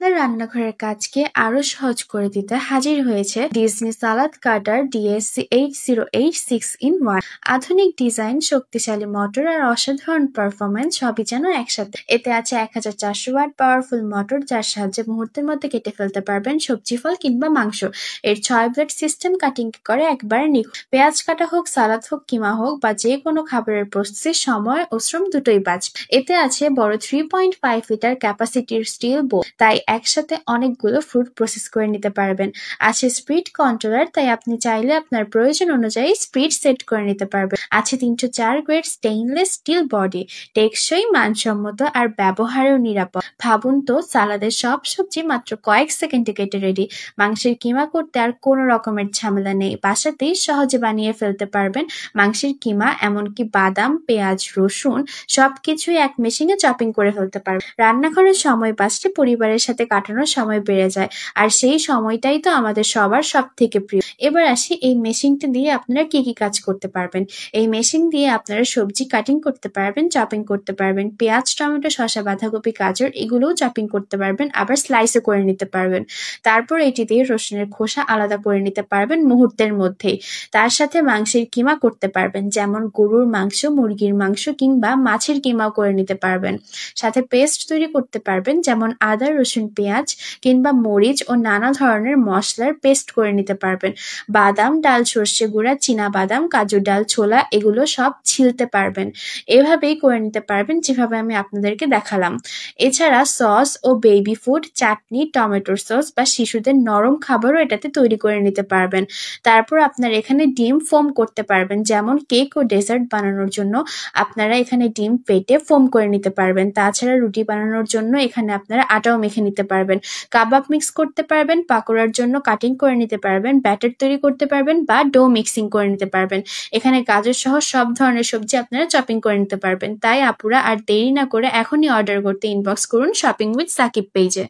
রান্নাঘরের কাজকে আরো সহজ করে দিতে হাজির হয়েছে ডিজনি সালাদ কাটার DSC 808 6-in-1। আধুনিক ডিজাইন, শক্তিশালী মোটর আর অসাধারণ পারফরমেন্স সবই যেন একসাথে। এতে আছে 1400 ওয়াট পাওয়ারফুল মোটর, যার সাহায্যে মুহূর্তের মধ্যে কেটে ফেলতে পারবেন সবজি, ফল কিংবা মাংস। এর 6 ব্লেড সিস্টেম কাটিং করে একবারে নিখুঁত। পেঁয়াজ কাটা হোক, সালাদ হোক, কিমা হোক বা যে কোনো খাবারের প্রস্তুতির সময় ও শ্রম দুটোই বাঁচবে। এতে আছে বড় 3.5 লিটার ক্যাপাসিটির স্টিল বোল, তাই একসাথে অনেকগুলো ফ্রুট প্রসেস করে নিতে পারবেন। আছে স্পিড কন্ট্রোলার, তাই আপনি চাইলে আপনার প্রয়োজন অনুযায়ী স্পিড সেট করে নিতে পারবেন। আছে 304 গ্রেড স্টেইনলেস স্টিল বডি, টেকসই, মানসম্মত আর ব্যবহারেও নিরাপদ। ভাবুন তো, সালাদের সব সবজি মাত্র কয়েক সেকেন্ডে কেটে রেডি। মাংসের কিমা করতে আর কোনো রকমের ঝামেলা নেই, বাসাতেই সহজে বানিয়ে ফেলতে পারবেন মাংসের কিমা। এমনকি বাদাম, পেঁয়াজ, রসুন সবকিছুই এক মেশিনে চপিং করে ফেলতে পারবেন। রান্নাঘরের সময় বাঁচলে পরিবারের সাথে কাটানোর সময় বেড়ে যায়, আর সেই সময়টাই তো আমাদের সবার সব থেকে প্রিয়। এবার আসি, এই মেশিনটি দিয়ে আপনারা কি কি কাজ করতে পারবেন। এই মেশিন দিয়ে আপনারা সবজি কাটিং করতে পারবেন, চপিং করতে পারবেন। পেঁয়াজ, টমেটো, শসা, বাঁধাকপি, গাজর এগুলোও চপিং করতে পারবেন, আবার স্লাইসও করে নিতে পারবেন। তারপর এটি দিয়ে রসুনের খোসা আলাদা করে নিতে পারবেন মুহূর্তের মধ্যেই। তার সাথে মাংসের কিমা করতে পারবেন, যেমন গরুর মাংস, মুরগির মাংস কিংবা মাছের কিমাও করে নিতে পারবেন। সাথে পেস্ট তৈরি করতে পারবেন, যেমন আদা, রসুন, পেঁয়াজ কিংবা মরিচ ও নানা ধরনের মশলার পেস্ট করে নিতে পারবেন। বাদাম, ডাল, সর্ষে গুঁড়া, চীনা বাদাম, কাজু, ডাল, ছোলা এগুলো সব ছিলতে পারবেন। এভাবেই করে নিতে পারবেন যেভাবে আমি আপনাদেরকে দেখালাম। এছাড়া সস ও বেবি ফুড, চাটনি, টমেটোর সস বা শিশুদের নরম খাবারও এটাতে তৈরি করে নিতে পারবেন। তারপর আপনার এখানে ডিম ফোম করতে পারবেন, যেমন কেক ও ডেজার্ট বানানোর জন্য আপনারা এখানে ডিম ফেটে ফোম করে নিতে পারবেন। তাছাড়া রুটি বানানোর জন্য এখানে আপনারা আটাও মেখে নিতে পারবেন। কাবাব মিক্স করতে পারবেন, পাকোড়ার জন্য কাটিং করে নিতে পারবেন, ব্যাটার তৈরি করতে পারবেন বা ডো মিক্সিং করে নিতে পারবেন। এখানে গাজর সহ সব ধরনের সবজি আপনারা চপিং করে নিতে পারবেন। তাই আপুরা আর দেরি না করে এখনই অর্ডার করতে ইনবক্স করুন শপিং উইথ সাকিব পেজে।